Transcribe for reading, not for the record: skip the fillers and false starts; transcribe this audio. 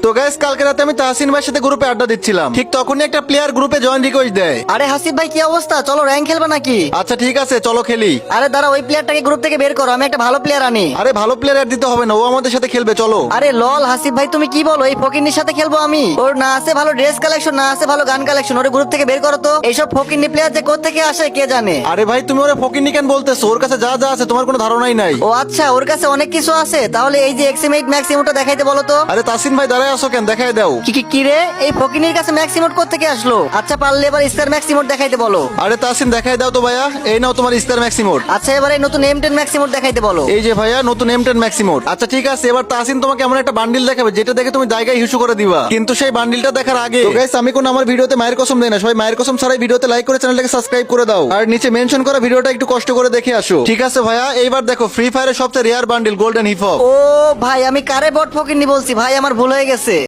তো গাইস কালকে রাতে আমি তাহসিন ভাইয়ের সাথে গ্রুপে আড্ডা দিচ্ছিলাম, ঠিক তখনই একটা প্লেয়ার গ্রুপে জয়েন রিকোয়েস্ট দেয়। আরে হাসিব ভাই কি অবস্থা, চলো র্যাঙ্ক খেলবা নাকি? আচ্ছা ঠিক আছে চলো খেলি। আরে দাঁড়া, ওই প্লেয়ারটাকে গ্রুপ থেকে বের করো, আমি একটা ভালো প্লেয়ার আনি। আরে ভালো প্লেয়ার অ্যাড দিতে হবে না, ও আমাদের সাথে খেলবে, চলো। আরে লল হাসিব ভাই তুমি কি বলো, এই ফকিন্নির সাথে খেলবো আমি? ওর না আছে ভালো ড্রেস কালেকশন, না আছে ভালো গান কালেকশন, ওর গ্রুপ থেকে বের করো তো। এইসব ফকিন্নি প্লেয়ার যে কোত্থেকে আসে কে জানে। আরে ভাই তুমি ওরে ফকিন্নি কেন বলতেছো? ওর কাছে যা যা আছে তোমার কোনো ধারণাই নাই। ও আচ্ছা, ওর কাছে অনেক কিছু আছে। তাহলে এই যে এক্সিমেট ম্যাক্সিমোটা দেখাইতে বলো তো। আরে তাসিন ভাই দাঁড়ায় আসো কেন, দেখাই দাও। কি রে, এই ফকিনির কাছে ম্যাক্সিমোট কোত্থেকে আসলো? আচ্ছা পারলে এবার স্টার ম্যাক্সিমোট দেখাইতে বলো। আরে তাসিন দেখাই দাও তো ভাইয়া, এই নাও তোমার স্টার ম্যাক্সিমোড। আচ্ছা এবার এই নতুন M10 ম্যাক্সিমোট দেখাইতে বলো। এই যে ভাইয়া নতুন M10 ম্যাক্সিমোড। আচ্ছা ঠিক আছে, এবার তাসিন তোমাকে এমন একটা বান্ডিল দেখাবে যেটা দেখে তুমি জায়গায় হিসু করে দিবা, কিন্তু সেই বান্ডিলটা দেখার আগে তো গাইস আমি কোন আমার ভিডিওতে মায়ের কসম দেই না, সবাই মায়ের কসম ছাড়াই ভিডিওতে লাইক করে চ্যানেলটাকে সাবস্ক্রাইব করে দাও, আর নিচে মেনশন করা ভিডিওটা একটু কষ্ট করে দেখে আসো। ঠিক আছে ভাইয়া, এইবার দেখো ফ্রি ফায়ারের সবচেয়ে rare bundle golden hip hop. ও ভাই, আমি কারে বট ফকিনি বলছি ভাই, আমার ভুল হয়ে গেছে।